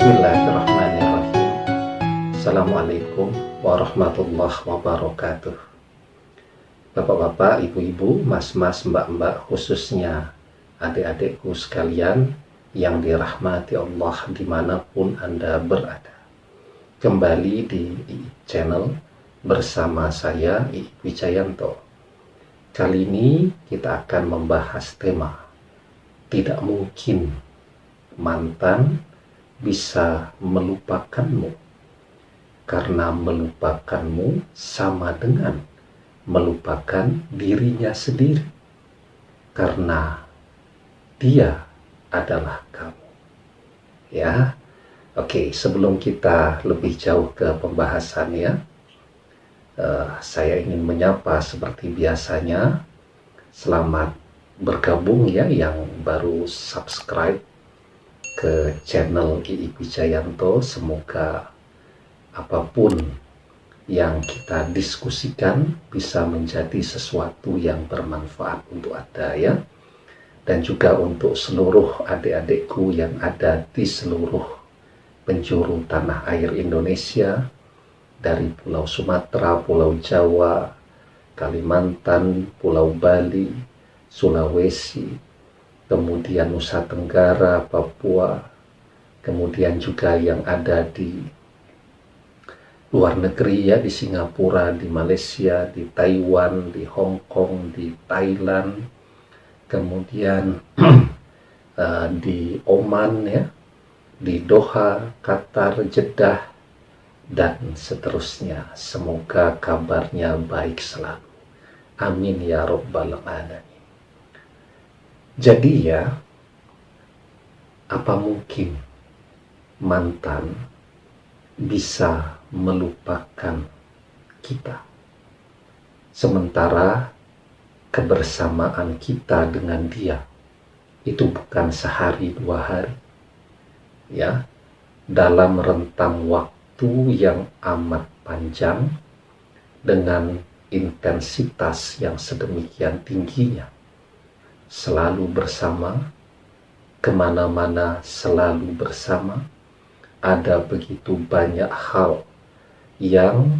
Bismillahirrahmanirrahim. Assalamualaikum warahmatullahi wabarakatuh. Bapak-bapak, ibu-ibu, mas-mas, mbak-mbak, khususnya adik-adikku sekalian yang dirahmati Allah dimanapun Anda berada. Kembali di channel bersama saya, Iik Wijayanto. Kali ini kita akan membahas tema tidak mungkin mantan bisa melupakanmu, karena melupakanmu sama dengan melupakan dirinya sendiri, karena dia adalah kamu. Ya, oke, sebelum kita lebih jauh ke pembahasannya, saya ingin menyapa seperti biasanya. Selamat bergabung ya yang baru subscribe ke channel Iik Wijayanto. Semoga apapun yang kita diskusikan bisa menjadi sesuatu yang bermanfaat untuk Anda ya, dan juga untuk seluruh adik-adikku yang ada di seluruh penjuru tanah air Indonesia, dari Pulau Sumatera, Pulau Jawa, Kalimantan, Pulau Bali, Sulawesi, kemudian Nusa Tenggara, Papua, kemudian juga yang ada di luar negeri ya, di Singapura, di Malaysia, di Taiwan, di Hong Kong, di Thailand, kemudian di Oman ya, di Doha, Qatar, Jeddah, dan seterusnya. Semoga kabarnya baik selalu. Amin ya Rabbal Alamin. Jadi ya, apa mungkin mantan bisa melupakan kita, sementara kebersamaan kita dengan dia itu bukan sehari dua hari ya, dalam rentang waktu yang amat panjang dengan intensitas yang sedemikian tingginya, selalu bersama, kemana-mana selalu bersama. Ada begitu banyak hal yang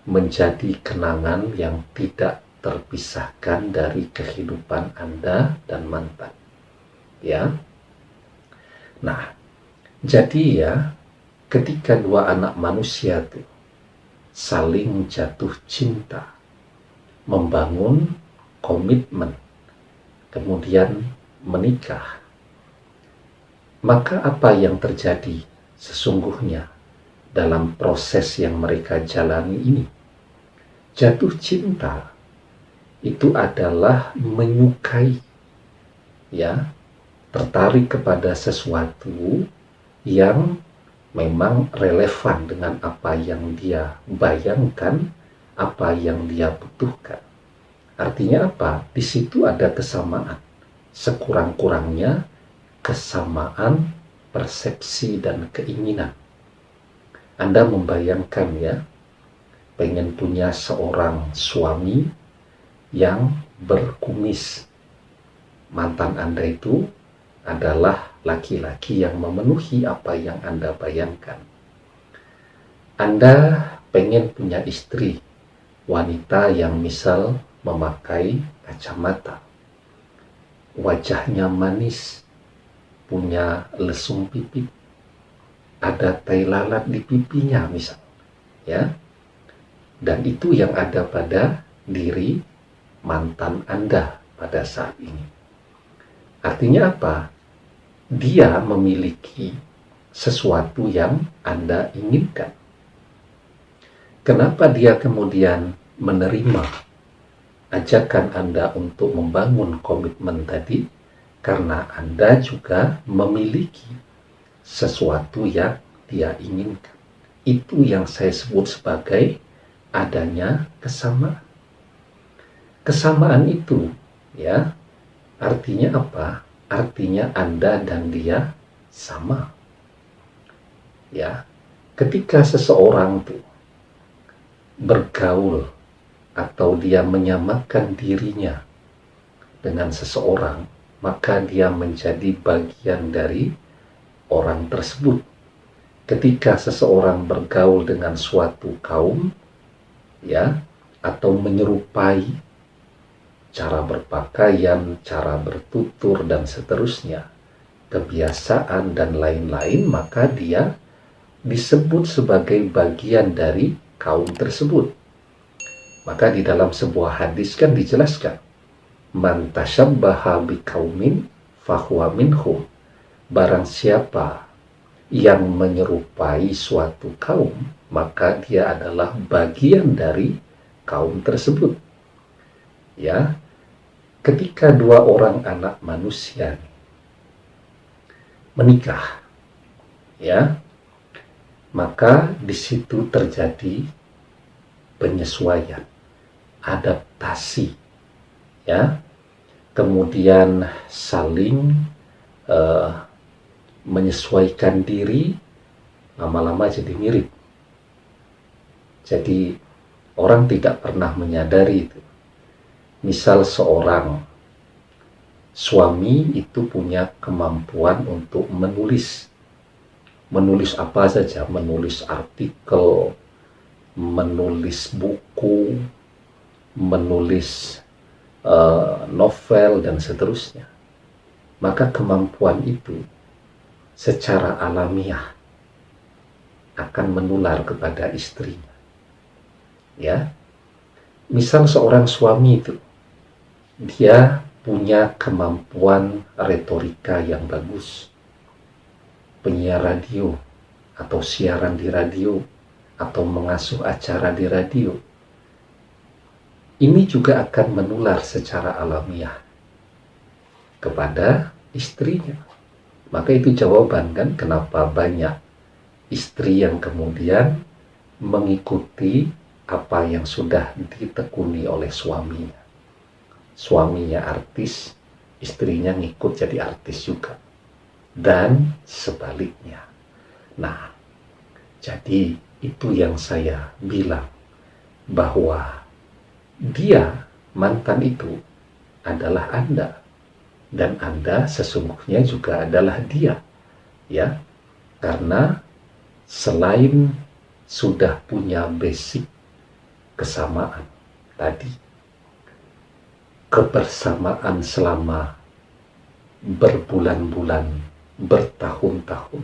menjadi kenangan yang tidak terpisahkan dari kehidupan Anda dan mantan ya. Nah, jadi ya, ketika dua anak manusia itu saling jatuh cinta, membangun komitmen, kemudian menikah, maka apa yang terjadi sesungguhnya dalam proses yang mereka jalani ini? Jatuh cinta itu adalah menyukai ya, tertarik kepada sesuatu yang memang relevan dengan apa yang dia bayangkan, apa yang dia butuhkan. Artinya apa? Di situ ada kesamaan, sekurang-kurangnya kesamaan persepsi dan keinginan. Anda membayangkan ya, pengen punya seorang suami yang berkumis. Mantan Anda itu adalah laki-laki yang memenuhi apa yang Anda bayangkan. Anda pengen punya istri, wanita yang misal memakai kacamata, wajahnya manis, punya lesung pipi, ada tai lalat di pipinya misal ya, dan itu yang ada pada diri mantan Anda pada saat ini. Artinya apa? Dia memiliki sesuatu yang Anda inginkan. Kenapa dia kemudian menerima ajakan Anda untuk membangun komitmen tadi? Karena Anda juga memiliki sesuatu yang dia inginkan. Itu yang saya sebut sebagai adanya kesamaan. Kesamaan itu ya, artinya apa? Artinya Anda dan dia sama ya. Ketika seseorang tuh bergaul atau dia menyamakan dirinya dengan seseorang, maka dia menjadi bagian dari orang tersebut. ketika seseorang bergaul dengan suatu kaum, ya, atau menyerupai cara berpakaian, cara bertutur, dan seterusnya, kebiasaan dan lain-lain, maka dia disebut sebagai bagian dari kaum tersebut. Maka di dalam sebuah hadis kan dijelaskan, man tasyabbaha biqaumin fahuwa minhum. Barang siapa yang menyerupai suatu kaum, maka dia adalah bagian dari kaum tersebut. Ya, ketika dua orang anak manusia menikah, ya, maka di situ terjadi penyesuaian, adaptasi, ya, kemudian saling menyesuaikan diri, lama-lama jadi mirip. Jadi orang tidak pernah menyadari itu. Misal seorang suami itu punya kemampuan untuk menulis apa saja, menulis artikel, menulis buku, menulis novel, dan seterusnya. Maka kemampuan itu secara alamiah akan menular kepada istrinya. Ya, misal seorang suami itu dia punya kemampuan retorika yang bagus, penyiar radio atau siaran di radio atau mengasuh acara di radio, ini juga akan menular secara alamiah kepada istrinya. Maka itu jawaban kan kenapa banyak istri yang kemudian mengikuti apa yang sudah ditekuni oleh suaminya. Suaminya artis, istrinya ngikut jadi artis juga. Dan sebaliknya. Nah, jadi itu yang saya bilang, bahwa dia, mantan itu, adalah Anda. Dan Anda sesungguhnya juga adalah dia. Ya, karena selain sudah punya basic kesamaan tadi, kebersamaan selama berbulan-bulan, bertahun-tahun,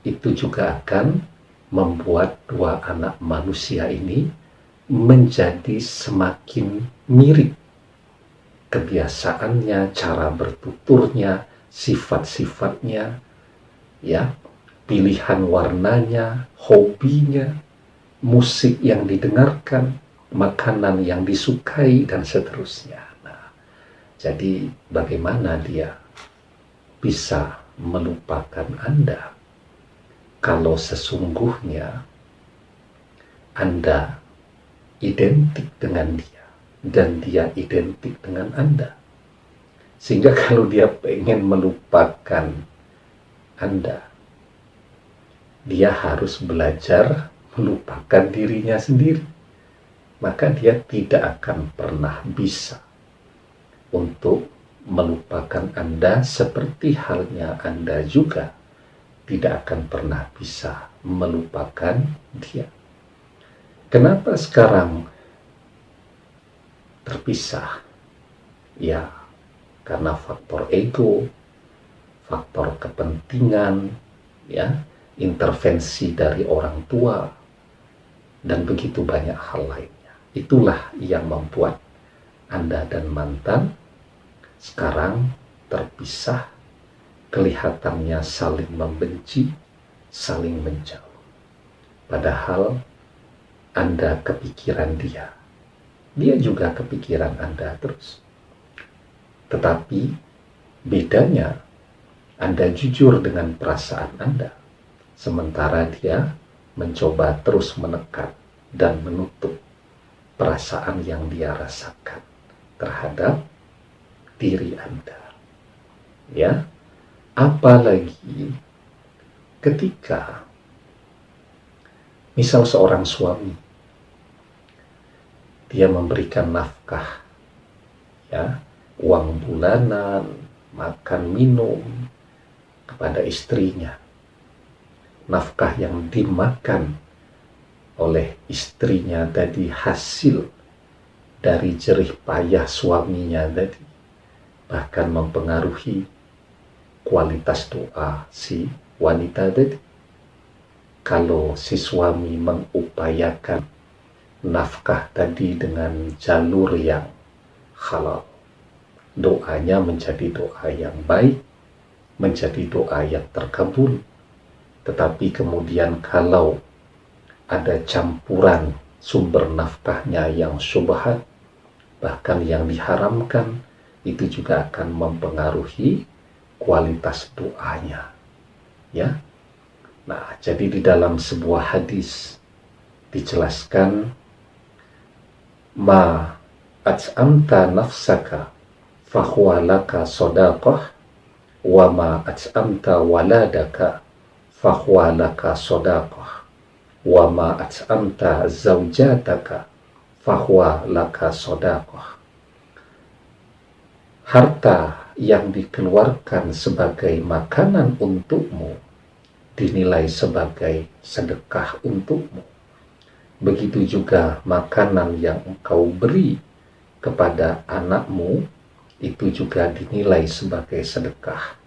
itu juga akan membuat dua anak manusia ini menjadi semakin mirip. Kebiasaannya, cara bertuturnya, sifat-sifatnya, ya, pilihan warnanya, hobinya, musik yang didengarkan, makanan yang disukai, dan seterusnya. Nah, jadi bagaimana dia bisa melupakan Anda kalau sesungguhnya Anda identik dengan dia dan dia identik dengan Anda. Sehingga kalau dia pengen melupakan Anda, dia harus belajar melupakan dirinya sendiri. Maka dia tidak akan pernah bisa untuk melupakan Anda, seperti halnya Anda juga tidak akan pernah bisa melupakan dia. Kenapa sekarang terpisah? Ya, karena faktor ego, faktor kepentingan, ya, intervensi dari orang tua, dan begitu banyak hal lainnya. Itulah yang membuat Anda dan mantan sekarang terpisah, kelihatannya saling membenci, saling menjauh. Padahal Anda kepikiran dia, dia juga kepikiran Anda terus. Tetapi bedanya, Anda jujur dengan perasaan Anda, sementara dia mencoba terus menekan dan menutup perasaan yang dia rasakan terhadap diri Anda. Ya, apalagi ketika misal seorang suami, dia memberikan nafkah, ya, uang bulanan, makan minum kepada istrinya. nafkah yang dimakan oleh istrinya tadi hasil dari jerih payah suaminya tadi, bahkan mempengaruhi kualitas doa si wanita tadi. Kalau si suami mengupayakan nafkah tadi dengan jalur yang halal, doanya menjadi doa yang baik, menjadi doa yang terkabul. Tetapi kemudian kalau ada campuran sumber nafkahnya yang syubhat, bahkan yang diharamkan, itu juga akan mempengaruhi kualitas doanya. Ya. Nah, jadi di dalam sebuah hadis dijelaskan, ma at'amta nafsaka fahuwa laka sadaqah, wa ma at'amta waladaka fahuwa laka sadaqah, wa ma at'amta zaujataka fahuwa laka sadaqah. Harta yang dikeluarkan sebagai makanan untukmu dinilai sebagai sedekah untukmu. Begitu juga makanan yang engkau beri kepada anakmu, itu juga dinilai sebagai sedekah.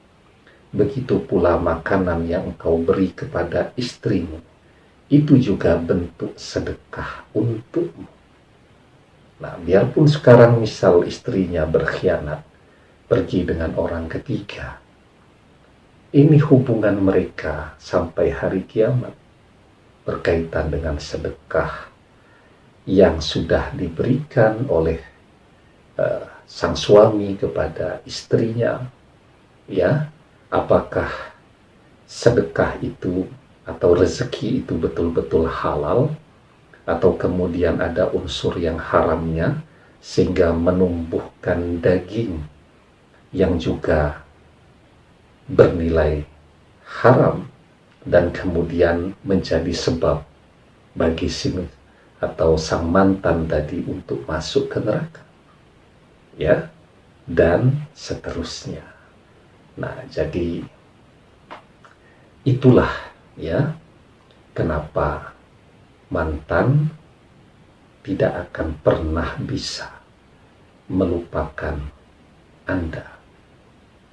Begitu pula makanan yang engkau beri kepada istrimu, itu juga bentuk sedekah untukmu. Nah, biarpun sekarang misal istrinya berkhianat, pergi dengan orang ketiga, ini hubungan mereka sampai hari kiamat berkaitan dengan sedekah yang sudah diberikan oleh sang suami kepada istrinya. Ya, apakah sedekah itu atau rezeki itu betul-betul halal, atau kemudian ada unsur yang haramnya sehingga menumbuhkan daging yang juga bernilai haram dan kemudian menjadi sebab bagi si atau sang mantan tadi untuk masuk ke neraka, ya, dan seterusnya. Nah, jadi itulah ya kenapa mantan tidak akan pernah bisa melupakan Anda.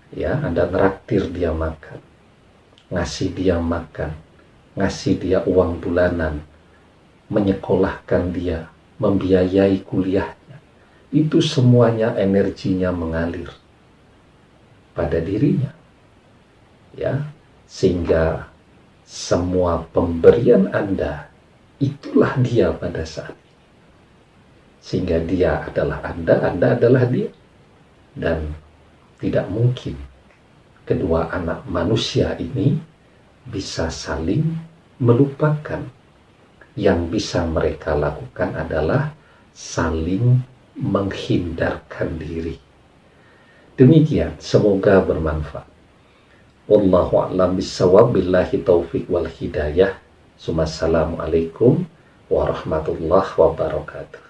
Ya, Anda neraktir dia makan, ngasih dia makan, ngasih dia uang bulanan, menyekolahkan dia, membiayai kuliahnya. Itu semuanya energinya mengalir pada dirinya. Ya, sehingga semua pemberian Anda itulah dia pada saat ini. Sehingga dia adalah Anda adalah dia. Dan tidak mungkin kedua anak manusia ini bisa saling melupakan. Yang bisa mereka lakukan adalah saling menghindarkan diri. Demikian, semoga bermanfaat. Wallahu a'lam bishawab, billahi taufiq wal hidayah. Assalamualaikum warahmatullahi wabarakatuh.